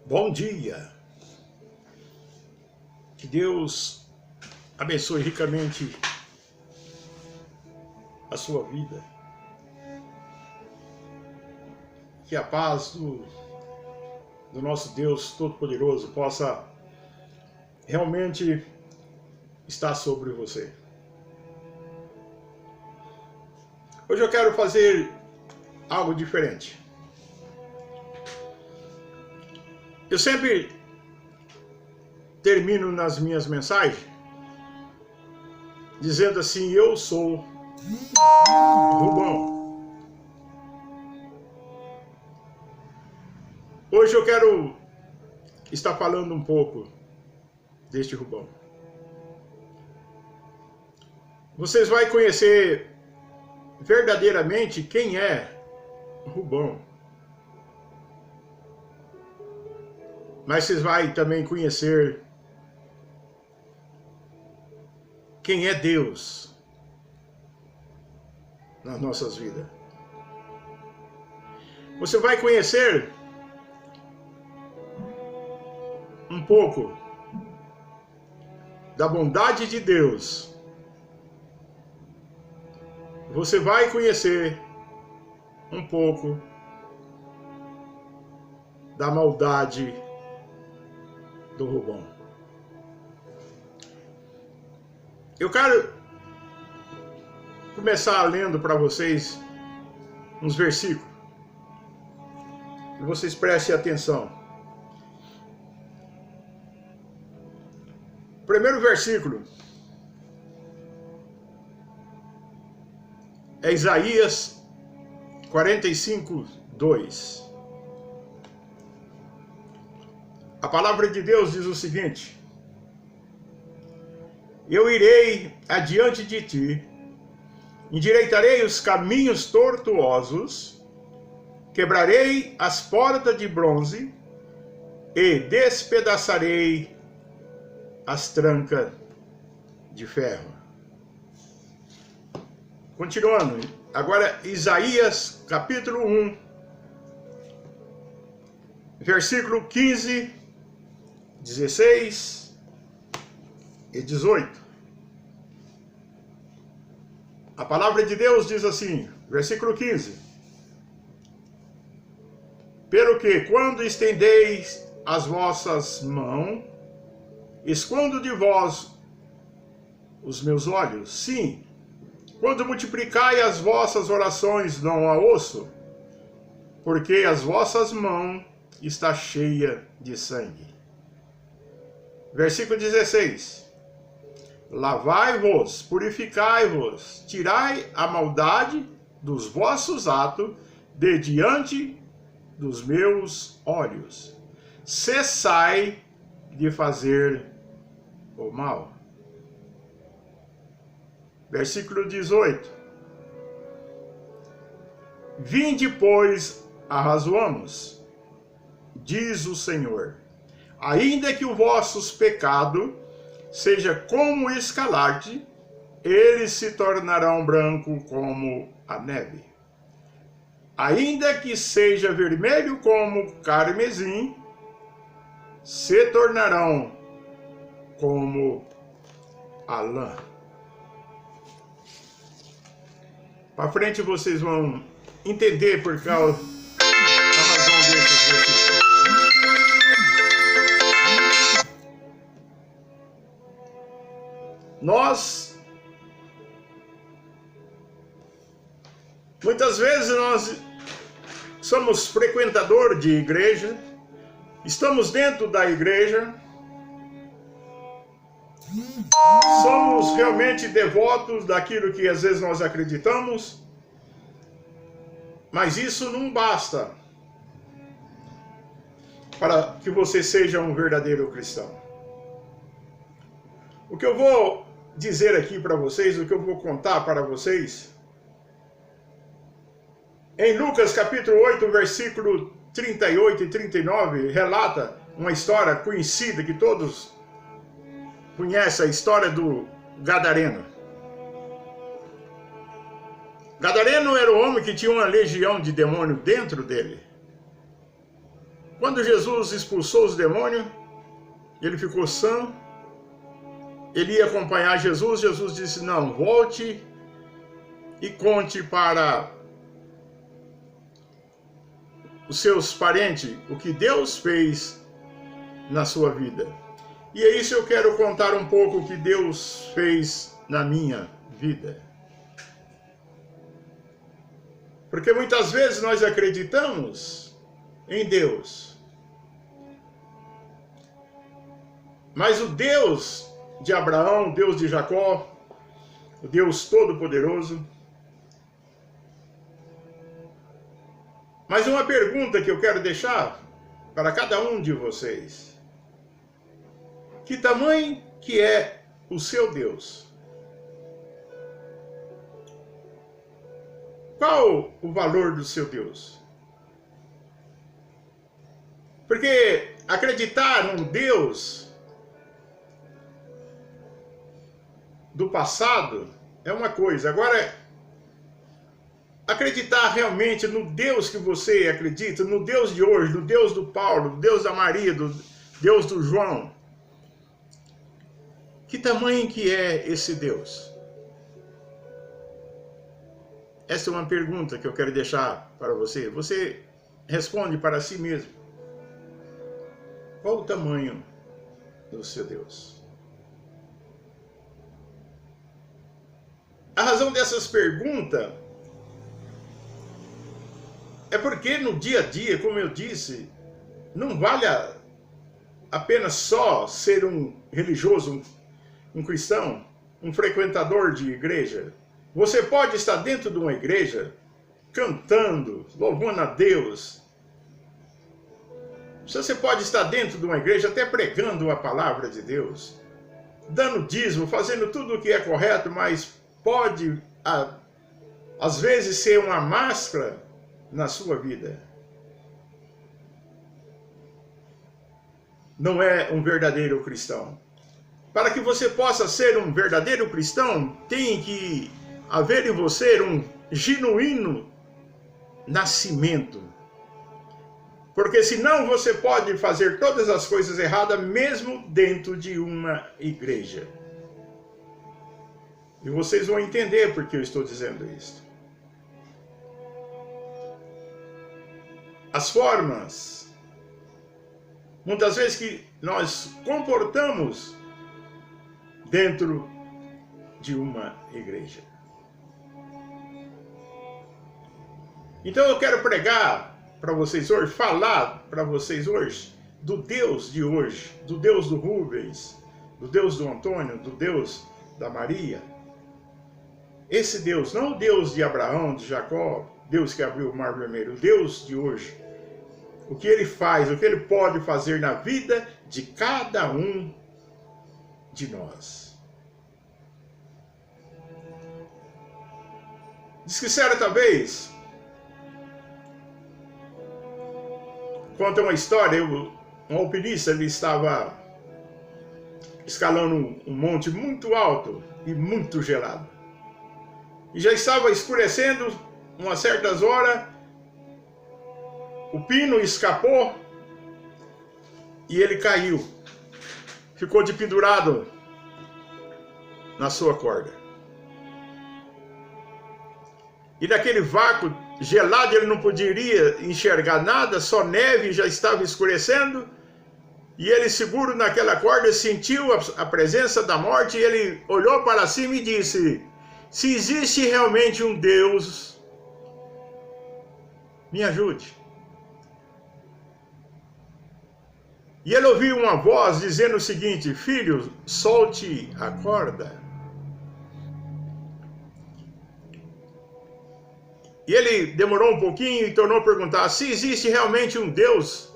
Bom dia, que Deus abençoe ricamente a sua vida, que a paz do nosso Deus Todo-Poderoso possa realmente estar sobre você. Hoje eu quero fazer algo diferente. Eu sempre termino nas minhas mensagens dizendo assim: eu sou Rubão. Hoje eu quero estar falando um pouco deste Rubão. Vocês vão conhecer verdadeiramente quem é Rubão. Mas vocês vão também conhecer quem é Deus nas nossas vidas. Você vai conhecer um pouco da bondade de Deus. Você vai conhecer um pouco da maldade do Rubão. Eu quero começar lendo para vocês uns versículos. E vocês prestem atenção. O primeiro versículo é Isaías 45:2. A palavra de Deus diz o seguinte: eu irei adiante de ti, endireitarei os caminhos tortuosos, quebrarei as portas de bronze e despedaçarei as trancas de ferro. Continuando, agora Isaías capítulo 1, versículo 15, 16 e 18. A palavra de Deus diz assim, versículo 15: pelo que, quando estendeis as vossas mãos, escondo de vós os meus olhos. Sim, quando multiplicai as vossas orações, não há osso, porque as vossas mãos está cheia de sangue. Versículo 16: lavai-vos, purificai-vos, tirai a maldade dos vossos atos de diante dos meus olhos. Cessai de fazer o mal. Versículo 18: vinde, pois, arrazoamos, diz o Senhor, ainda que os vossos pecados seja como escarlate, eles se tornarão branco como a neve. Ainda que seja vermelho como carmesim, se tornarão como a lã. Para frente vocês vão entender por causa da razão desses versículos. Muitas vezes nós somos frequentadores de igreja, estamos dentro da igreja, somos realmente devotos daquilo que às vezes nós acreditamos, mas isso não basta para que você seja um verdadeiro cristão. O que eu vou dizer aqui para vocês, o que eu vou contar para vocês, em Lucas capítulo 8, versículo 38 e 39, relata uma história conhecida que todos conhecem, a história do Gadareno. Gadareno era o homem que tinha uma legião de demônio dentro dele. Quando Jesus expulsou os demônios, ele ficou sã, ele ia acompanhar Jesus, Jesus disse, não, volte e conte para os seus parentes o que Deus fez na sua vida. E é isso que eu quero contar um pouco o que Deus fez na minha vida. Porque muitas vezes nós acreditamos em Deus, mas o Deus de Abraão, o Deus de Jacó, o Deus Todo-Poderoso. Mas uma pergunta que eu quero deixar para cada um de vocês. Que tamanho que é o seu Deus? Qual o valor do seu Deus? Porque acreditar num Deus do passado é uma coisa. Agora, acreditar realmente no Deus que você acredita, no Deus de hoje, no Deus do Paulo, no Deus da Maria, do Deus do João. Que tamanho que é esse Deus? Essa é uma pergunta que eu quero deixar para você. Você responde para si mesmo. Qual o tamanho do seu Deus? A razão dessas perguntas é porque no dia a dia, como eu disse, não vale apenas só ser um religioso, um cristão, um frequentador de igreja. Você pode estar dentro de uma igreja, cantando, louvando a Deus. Você pode estar dentro de uma igreja até pregando a palavra de Deus, dando dízimo, fazendo tudo o que é correto, mas pode, às vezes, ser uma máscara na sua vida. Não é um verdadeiro cristão. Para que você possa ser um verdadeiro cristão, tem que haver em você um genuíno nascimento. Porque senão você pode fazer todas as coisas erradas mesmo dentro de uma igreja. E vocês vão entender por que eu estou dizendo isso. As formas, muitas vezes que nós comportamos dentro de uma igreja. Então eu quero pregar para vocês hoje, falar para vocês hoje do Deus de hoje, do Deus do Rubens, do Deus do Antônio, do Deus da Maria. Esse Deus, não o Deus de Abraão, de Jacó, Deus que abriu o Mar Vermelho, o Deus de hoje. O que ele faz, o que ele pode fazer na vida de cada um de nós. Diz que certa vez, conta uma história, um alpinista, ele estava escalando um monte muito alto e muito gelado. E já estava escurecendo, umas certas horas, o pino escapou e ele caiu. Ficou de pendurado na sua corda. E naquele vácuo gelado ele não poderia enxergar nada, só neve, já estava escurecendo. E ele, seguro naquela corda, sentiu a presença da morte e ele olhou para cima e disse: se existe realmente um Deus, me ajude. E ele ouviu uma voz dizendo o seguinte: filho, solte a corda. E ele demorou um pouquinho e tornou a perguntar: se existe realmente um Deus,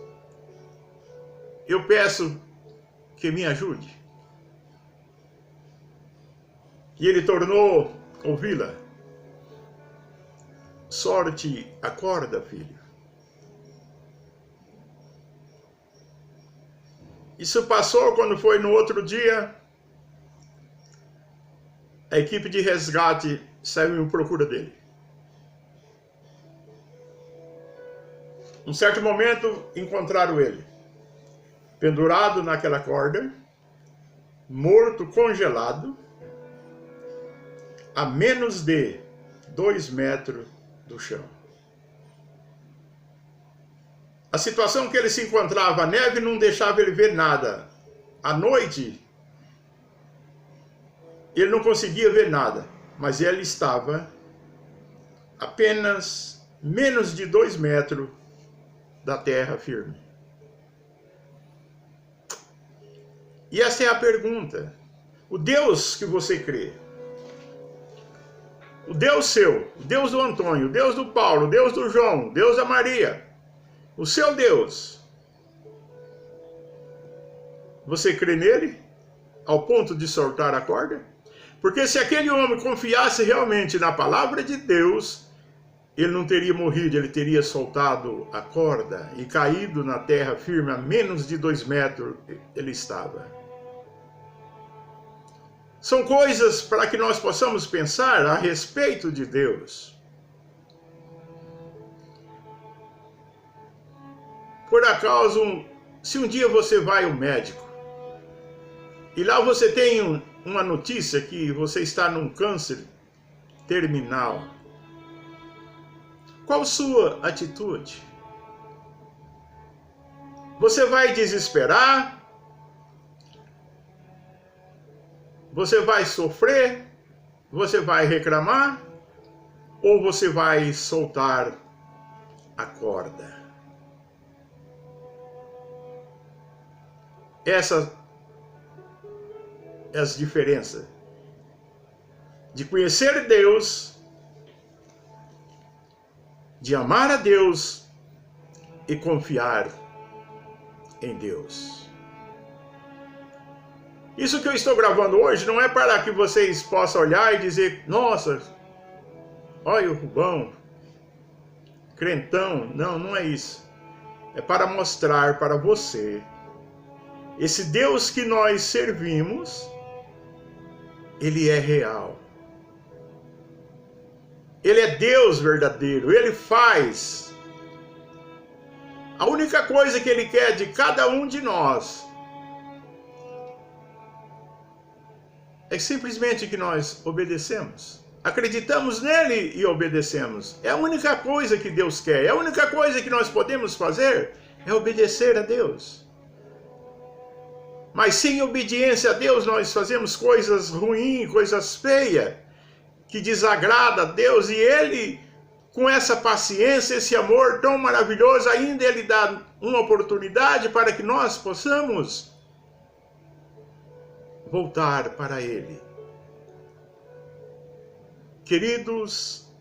eu peço que me ajude. E ele tornou a ouvi-la: solte a corda, filho. Isso passou. Quando foi no outro dia, a equipe de resgate saiu em procura dele. Um certo momento encontraram ele, pendurado naquela corda, morto, congelado, a menos de 2 metros do chão. A situação que ele se encontrava, a neve não deixava ele ver nada. À noite, ele não conseguia ver nada, mas ele estava apenas menos de 2 metros da terra firme. E essa é a pergunta. O Deus que você crê, o Deus seu, o Deus do Antônio, o Deus do Paulo, o Deus do João, o Deus da Maria, o seu Deus, você crê nele ao ponto de soltar a corda? Porque se aquele homem confiasse realmente na palavra de Deus, ele não teria morrido, ele teria soltado a corda e caído na terra firme, a menos de 2 metros ele estava. São coisas para que nós possamos pensar a respeito de Deus. Por acaso, se um dia você vai ao médico, e lá você tem uma notícia que você está num câncer terminal, qual sua atitude? Você vai desesperar? Você vai sofrer? Você vai reclamar? Ou você vai soltar a corda? Essa é a diferença de conhecer Deus, de amar a Deus e confiar em Deus. Isso que eu estou gravando hoje não é para que vocês possam olhar e dizer, nossa, olha o Rubão, crentão. Não, não é isso. É para mostrar para você, esse Deus que nós servimos, ele é real. Ele é Deus verdadeiro, ele faz. A única coisa que ele quer de cada um de nós é simplesmente que nós obedecemos. Acreditamos nele e obedecemos. É a única coisa que Deus quer. É a única coisa que nós podemos fazer é obedecer a Deus. Mas sem obediência a Deus nós fazemos coisas ruins, coisas feias, que desagrada a Deus, e ele, com essa paciência, esse amor tão maravilhoso, ainda ele dá uma oportunidade para que nós possamos voltar para ele. Queridos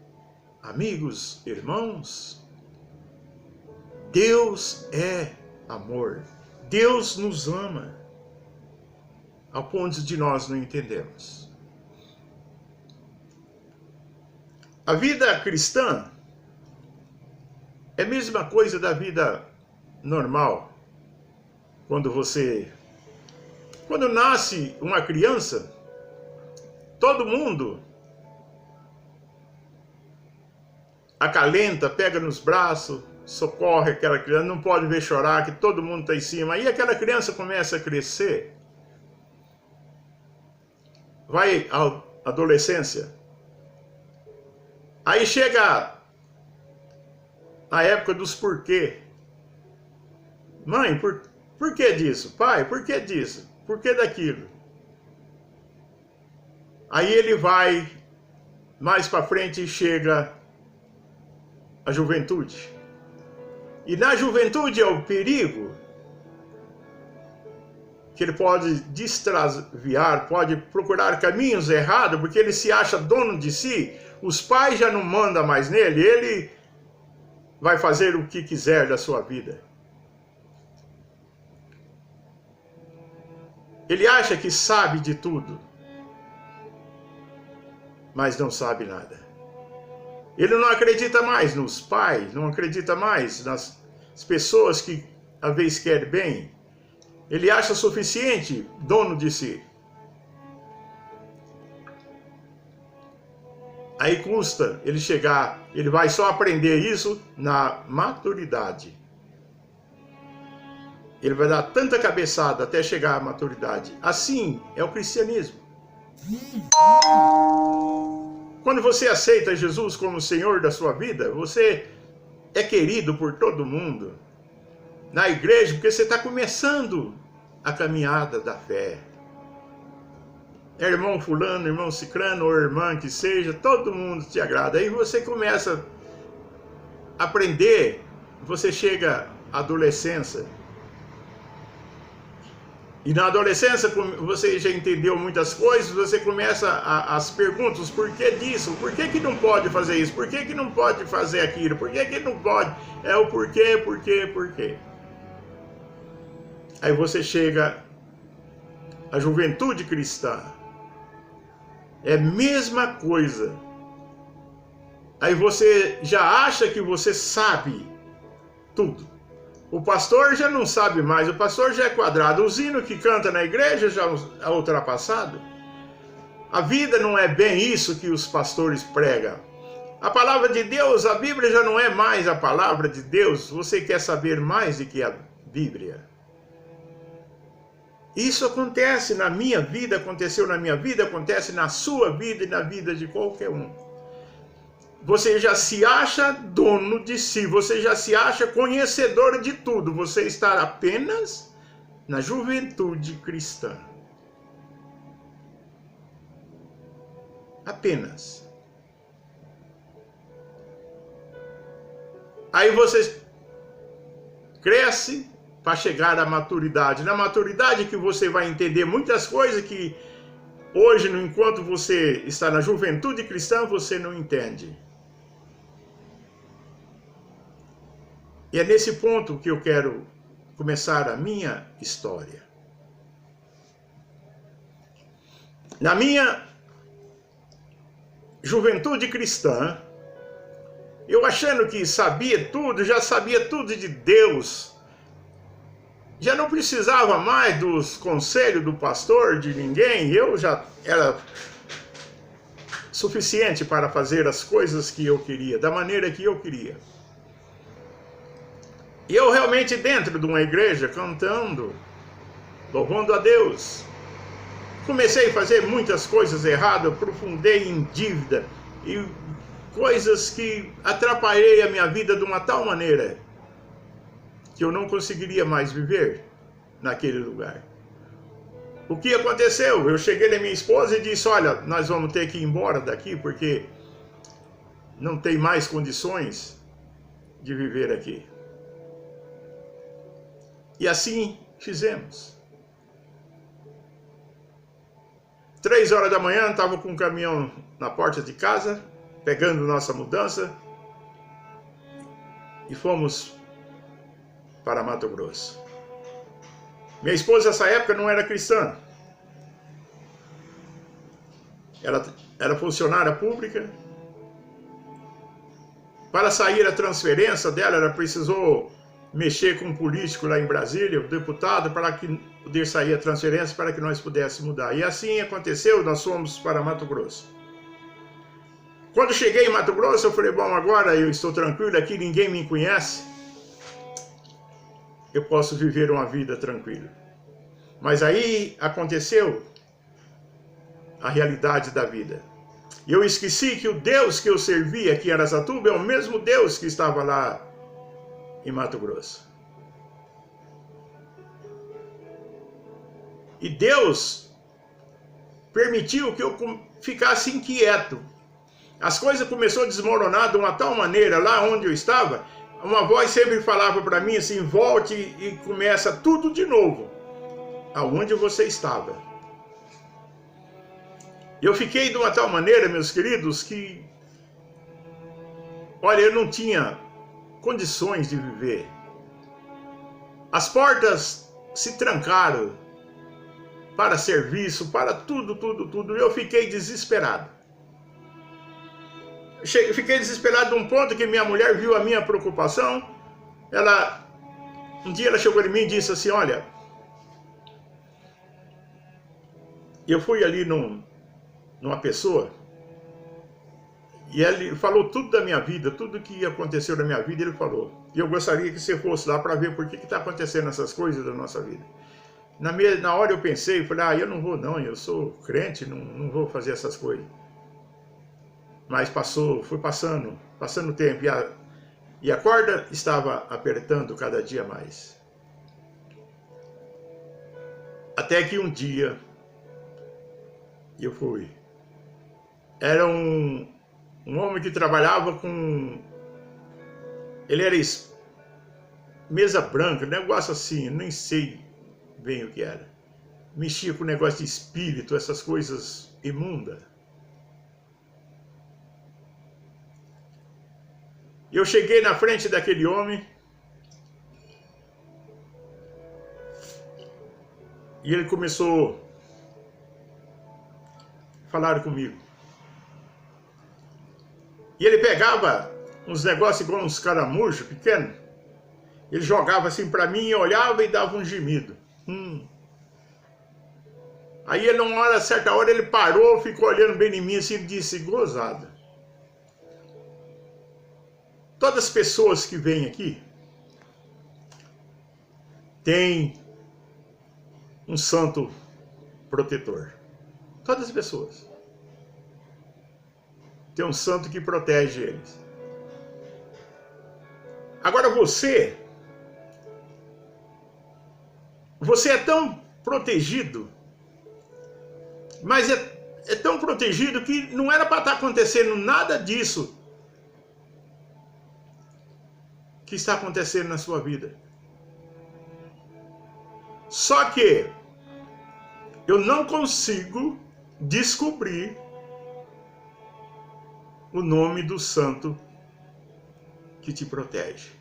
amigos, irmãos, Deus é amor. Deus nos ama ao ponto de nós não entendemos. A vida cristã é a mesma coisa da vida normal. Quando nasce uma criança, todo mundo acalenta, pega nos braços, socorre aquela criança, não pode ver chorar, que todo mundo está em cima. Aí aquela criança começa a crescer, vai à adolescência. Aí chega a época dos porquê. Mãe, por que disso? Pai, por que disso? Por que daquilo? Aí ele vai mais para frente e chega a juventude. E na juventude é o perigo que ele pode distraviar, pode procurar caminhos errados, porque ele se acha dono de si. Os pais já não mandam mais nele, ele vai fazer o que quiser da sua vida. Ele acha que sabe de tudo, mas não sabe nada. Ele não acredita mais nos pais, não acredita mais nas pessoas que a vez querem bem. Ele acha suficiente, dono de si. Aí custa ele chegar, ele vai só aprender isso na maturidade. Ele vai dar tanta cabeçada até chegar à maturidade. Assim é o cristianismo. Quando você aceita Jesus como Senhor da sua vida, você é querido por todo mundo na igreja, porque você está começando a caminhada da fé. É irmão fulano, irmão cicrano, ou irmã que seja, todo mundo te agrada. Aí você começa a aprender, você chega à adolescência. E na adolescência você já entendeu muitas coisas, você começa as perguntas, por que disso? Por que não pode fazer isso? Por que não pode fazer aquilo? Por que não pode? É o porquê, porquê. Aí você chega à juventude cristã. É a mesma coisa. Aí você já acha que você sabe tudo. O pastor já não sabe mais, o pastor já é quadrado. O hino que canta na igreja já é ultrapassado. A vida não é bem isso que os pastores pregam. A palavra de Deus, a Bíblia já não é mais a palavra de Deus. Você quer saber mais do que a Bíblia? Isso acontece na minha vida, aconteceu na minha vida, acontece na sua vida e na vida de qualquer um. Você já se acha dono de si, você já se acha conhecedor de tudo. Você está apenas na juventude cristã. Apenas. Aí você cresce para chegar à maturidade. Na maturidade que você vai entender muitas coisas que hoje, enquanto você está na juventude cristã, você não entende. E é nesse ponto que eu quero começar a minha história. Na minha juventude cristã, eu achando que sabia tudo, já sabia tudo de Deus, já não precisava mais dos conselhos do pastor, de ninguém, eu já era suficiente para fazer as coisas que eu queria, da maneira que eu queria. E eu realmente dentro de uma igreja, cantando, louvando a Deus, comecei a fazer muitas coisas erradas, aprofundei em dívida, e coisas que atrapalhei a minha vida de uma tal maneira, que eu não conseguiria mais viver naquele lugar. O que aconteceu? Eu cheguei na minha esposa e disse, olha, nós vamos ter que ir embora daqui, porque não tem mais condições de viver aqui. E assim fizemos. 3 horas da manhã, estava com um caminhão na porta de casa, pegando nossa mudança, e fomos para Mato Grosso. Minha esposa nessa época não era cristã. Ela era funcionária pública. Para sair a transferência dela, ela precisou mexer com um político lá em Brasília, o deputado, para que poder sair a transferência para que nós pudéssemos mudar. E assim aconteceu, nós fomos para Mato Grosso. Quando cheguei em Mato Grosso, eu falei, bom, agora eu estou tranquilo aqui, ninguém me conhece. Eu posso viver uma vida tranquila. Mas aí aconteceu a realidade da vida. E eu esqueci que o Deus que eu servia aqui em Araçatuba é o mesmo Deus que estava lá em Mato Grosso. E Deus permitiu que eu ficasse inquieto. As coisas começaram a desmoronar de uma tal maneira lá onde eu estava. Uma voz sempre falava para mim assim, volte e começa tudo de novo. Aonde você estava. Eu fiquei de uma tal maneira, meus queridos, que, olha, eu não tinha condições de viver. As portas se trancaram para serviço, para tudo. E eu fiquei desesperado. Fiquei desesperado de um ponto que minha mulher viu a minha preocupação. Um dia ela chegou em mim e disse assim, olha, eu fui ali numa pessoa E ele falou tudo da minha vida, tudo que aconteceu na minha vida, ele falou. E eu gostaria que você fosse lá para ver por que está acontecendo essas coisas da nossa vida. Na hora eu pensei, falei, eu não vou não, eu sou crente, não vou fazer essas coisas. Mas foi passando o tempo, e a corda estava apertando cada dia mais. Até que um dia, eu fui. Era um homem que trabalhava com... Ele era mesa branca, negócio assim, nem sei bem o que era. Mexia com negócio de espírito, essas coisas imundas. Eu cheguei na frente daquele homem e ele começou a falar comigo. E ele pegava uns negócios igual uns caramujos pequenos. Ele jogava assim para mim, olhava e dava um gemido. Aí ele, certa hora, ele parou, ficou olhando bem em mim assim e disse, gozada. Todas as pessoas que vêm aqui têm um santo protetor. Todas as pessoas. Tem um santo que protege eles. Agora você é tão protegido, mas é tão protegido que não era para estar acontecendo nada disso que está acontecendo na sua vida. Só que eu não consigo descobrir o nome do santo que te protege.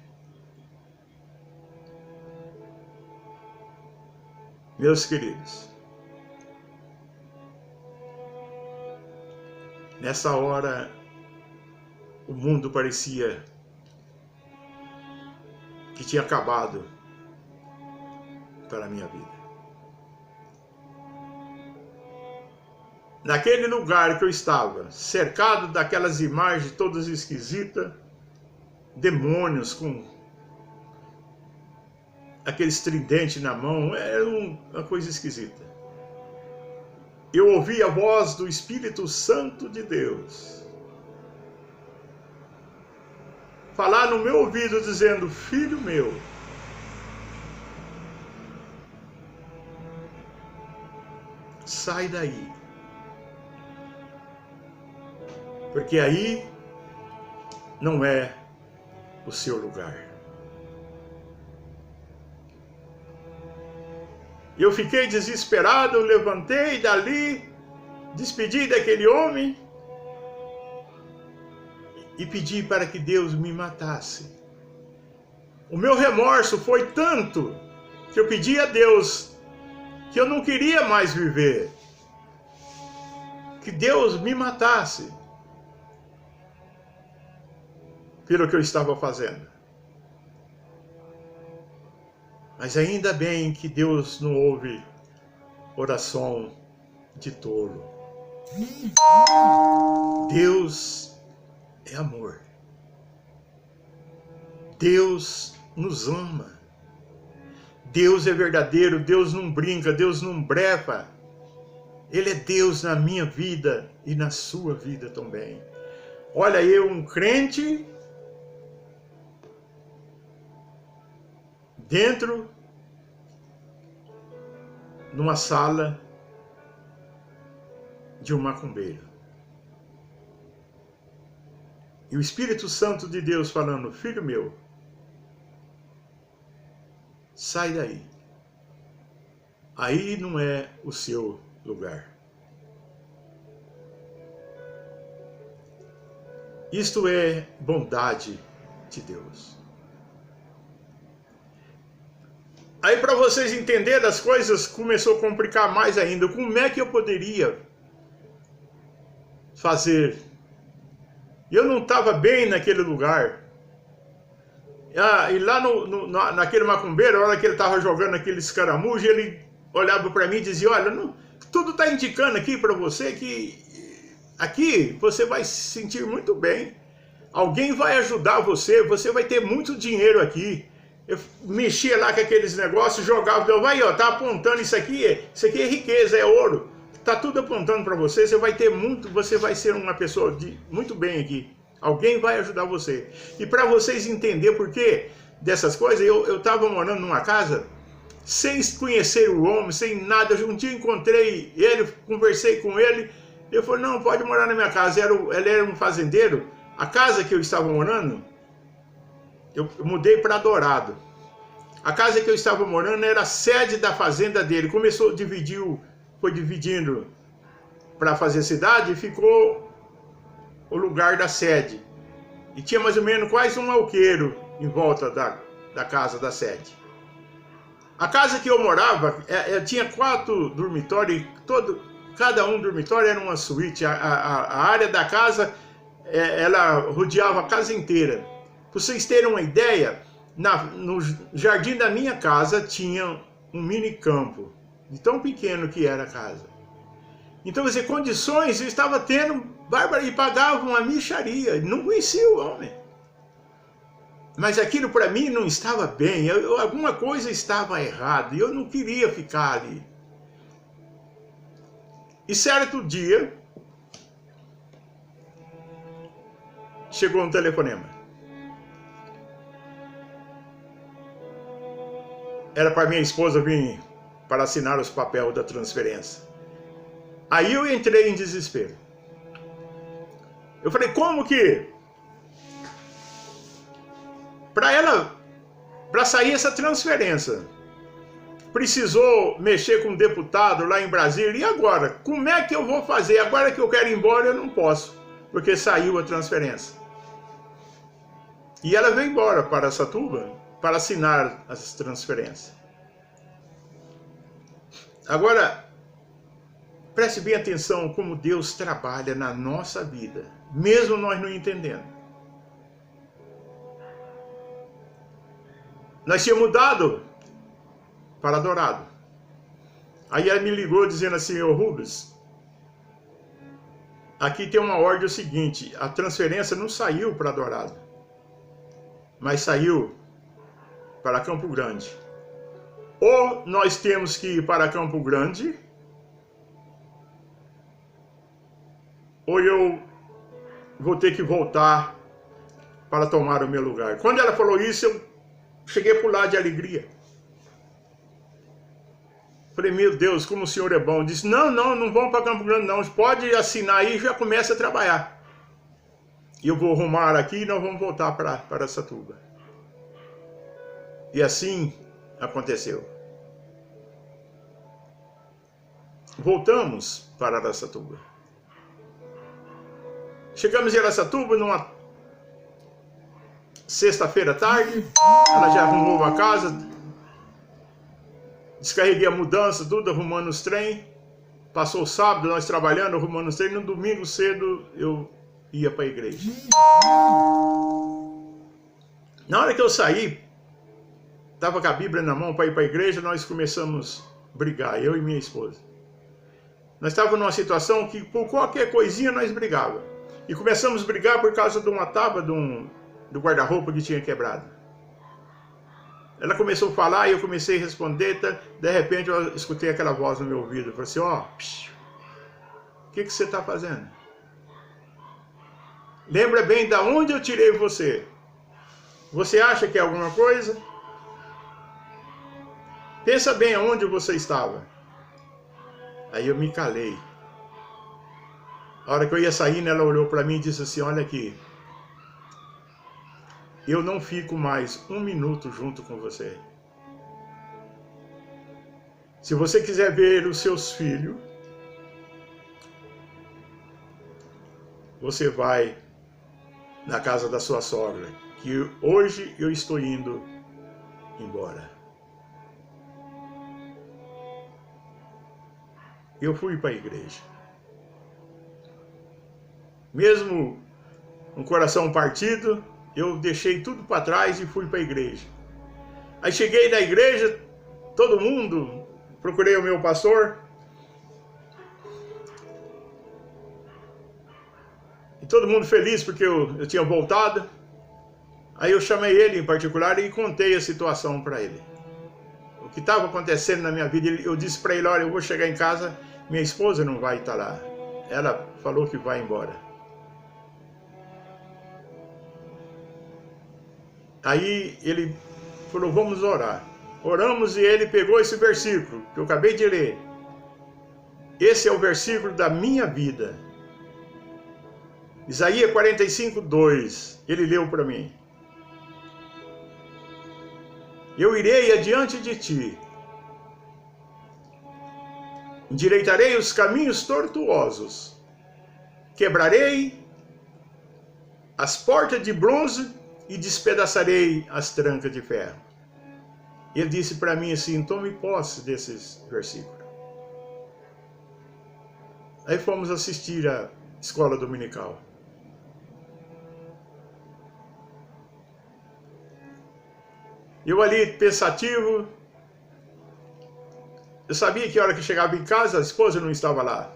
Meus queridos, nessa hora o mundo parecia que tinha acabado para a minha vida. Naquele lugar que eu estava, cercado daquelas imagens todas esquisitas, demônios com aquele tridente na mão, era uma coisa esquisita. Eu ouvi a voz do Espírito Santo de Deus falar no meu ouvido dizendo, filho meu, sai daí. Porque aí não é o seu lugar. Eu fiquei desesperado, levantei dali, despedi daquele homem e pedi para que Deus me matasse. O meu remorso foi tanto que eu pedi a Deus que eu não queria mais viver. Que Deus me matasse pelo que eu estava fazendo. Mas ainda bem que Deus não ouve oração de tolo. Deus é amor. Deus nos ama. Deus é verdadeiro, Deus não brinca, Deus não brefa. Ele é Deus na minha vida e na sua vida também. Olha, eu, um crente, dentro numa sala de um macumbeiro. E o Espírito Santo de Deus falando, filho meu, sai daí. Aí não é o seu lugar. Isto é bondade de Deus. Aí, para vocês entenderem, as coisas começou a complicar mais ainda. Como é que eu poderia fazer? Eu não estava bem naquele lugar. E lá naquele macumbeiro, a hora que ele estava jogando aquele escaramujo, ele olhava para mim e dizia, olha, tudo está indicando aqui para você que Aqui você vai se sentir muito bem. Alguém vai ajudar você, você vai ter muito dinheiro aqui. Eu mexia lá com aqueles negócios, jogava, vai, ó, tá apontando isso aqui é riqueza, é ouro. Tá tudo apontando para você, você vai ter muito, você vai ser uma pessoa muito bem aqui. Alguém vai ajudar você. E para vocês entenderem por que dessas coisas, eu estava morando numa casa, sem conhecer o homem, sem nada. Um dia encontrei ele, conversei com ele, ele falou, não, pode morar na minha casa. Ele era um fazendeiro. A casa que eu estava morando, eu mudei para Dourado. A casa que eu estava morando era a sede da fazenda dele. Começou a dividir, foi dividindo para fazer cidade e ficou o lugar da sede. E tinha mais ou menos quase um alqueiro em volta da casa da sede. A casa que eu morava tinha 4 dormitórios, cada um dormitório era uma suíte. A área da casa, ela rodeava a casa inteira. Para vocês terem uma ideia, no jardim da minha casa tinha um mini campo, de tão pequeno que era a casa. Então, quer dizer, condições eu estava tendo, bárbara, e pagava uma mixaria, não conhecia o homem. Mas aquilo para mim não estava bem, alguma coisa estava errada, e eu não queria ficar ali. E certo dia, chegou um telefonema. Era para minha esposa vir para assinar os papéis da transferência. Aí eu entrei em desespero. Eu falei, como que? Para sair essa transferência, precisou mexer com um deputado lá em Brasília. E agora? Como é que eu vou fazer? Agora que eu quero ir embora, eu não posso, porque saiu a transferência. E ela veio embora para Araçatuba para assinar as transferências. Agora, preste bem atenção como Deus trabalha na nossa vida, mesmo nós não entendendo. Nós tínhamos mudado para Dourado. Aí ela me ligou dizendo assim, ô Rubens, aqui tem uma ordem o seguinte, a transferência não saiu para Dourado, mas saiu para Campo Grande. Ou nós temos que ir para Campo Grande, ou eu vou ter que voltar para tomar o meu lugar. Quando ela falou isso, eu cheguei a pular de alegria. Falei, meu Deus, como o senhor é bom. Disse, não vamos para Campo Grande não, pode assinar aí e já começa a trabalhar. E eu vou arrumar aqui e nós vamos voltar para Araçatuba. E assim aconteceu. Voltamos para Araçatuba. Chegamos em Araçatuba numa sexta-feira à tarde. Ela já arrumou a casa. Descarreguei a mudança, tudo, arrumando os trem. Passou o sábado, nós trabalhando, arrumando os trem. No domingo cedo eu ia para a igreja. Na hora que eu saí, estava com a Bíblia na mão para ir para a igreja, nós começamos a brigar, eu e minha esposa. Nós estávamos numa situação que por qualquer coisinha nós brigávamos. E começamos a brigar por causa de uma tábua do guarda-roupa que tinha quebrado. Ela começou a falar e eu comecei a responder, de repente eu escutei aquela voz no meu ouvido. Eu falei assim, ó, o que você está fazendo? Lembra bem de onde eu tirei você. Você acha que é alguma coisa? Pensa bem aonde você estava. Aí eu me calei. A hora que eu ia saindo, ela olhou para mim e disse assim, olha aqui. Eu não fico mais um minuto junto com você. Se você quiser ver os seus filhos, você vai na casa da sua sogra, que hoje eu estou indo embora. Eu fui para a igreja. Mesmo com o coração partido, eu deixei tudo para trás e fui para a igreja. Aí cheguei na igreja, todo mundo, procurei o meu pastor. todo mundo feliz porque eu tinha voltado. Aí eu chamei ele em particular e contei a situação para ele. O que estava acontecendo na minha vida, eu disse para ele, olha, eu vou chegar em casa, minha esposa não vai estar lá. Ela falou que vai embora. Aí ele falou, vamos orar. Oramos e ele pegou esse versículo que eu acabei de ler. Esse é o versículo da minha vida. Isaías 45:2. Ele leu para mim. Eu irei adiante de ti. Endireitarei os caminhos tortuosos. Quebrarei as portas de bronze e despedaçarei as trancas de ferro. Ele disse para mim assim, tome posse desses versículos. Aí fomos assistir a escola dominical. Eu ali pensativo, eu sabia que a hora que chegava em casa, a esposa não estava lá.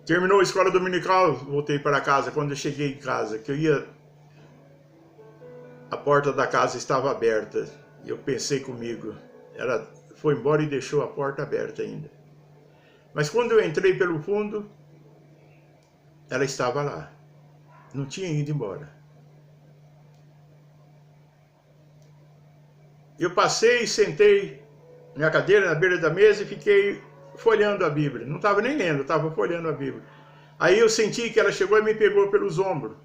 Terminou a escola dominical, voltei para casa. Quando eu cheguei em casa, que eu ia, a porta da casa estava aberta. E eu pensei comigo, ela foi embora e deixou a porta aberta ainda. Mas quando eu entrei pelo fundo, ela estava lá. Não tinha ido embora. Eu passei, sentei na minha cadeira, na beira da mesa e fiquei folheando a Bíblia. Não estava nem lendo, estava folheando a Bíblia. Aí eu senti que ela chegou e me pegou pelos ombros.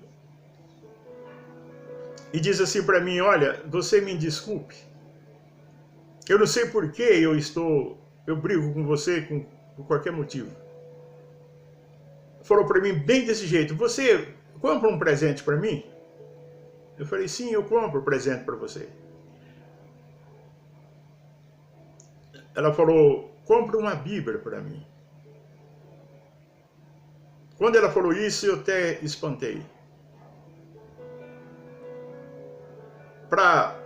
E diz assim para mim, olha, você me desculpe. Eu não sei por que eu brigo com você por qualquer motivo. Falou para mim bem desse jeito, você compra um presente para mim? Eu falei, sim, eu compro presente para você. Ela falou, compra uma Bíblia para mim. Quando ela falou isso, eu até espantei. Para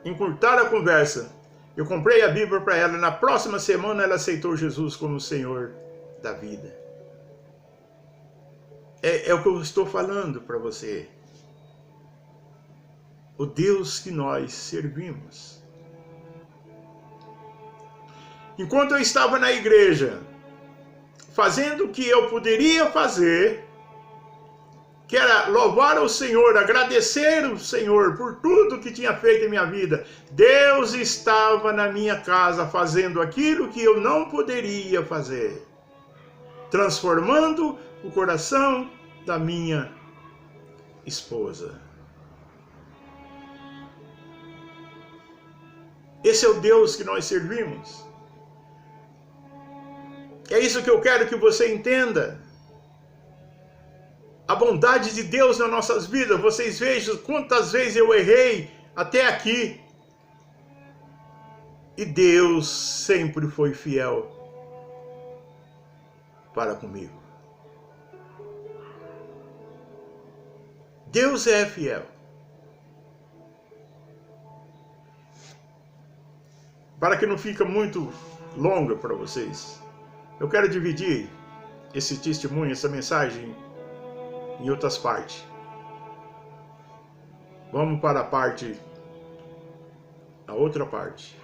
encurtar a conversa, eu comprei a Bíblia para ela. Na próxima semana, ela aceitou Jesus como Senhor da vida. É o que eu estou falando para você. O Deus que nós servimos. Enquanto eu estava na igreja, fazendo o que eu poderia fazer, que era louvar ao Senhor, agradecer ao Senhor por tudo que tinha feito em minha vida, Deus estava na minha casa fazendo aquilo que eu não poderia fazer, transformando o coração da minha esposa. Esse é o Deus que nós servimos. É isso que eu quero que você entenda. A bondade de Deus nas nossas vidas. Vocês vejam quantas vezes eu errei até aqui. E Deus sempre foi fiel para comigo. Deus é fiel. Para que não fique muito longa para vocês, eu quero dividir esse testemunho, essa mensagem em outras partes. Vamos para a outra parte.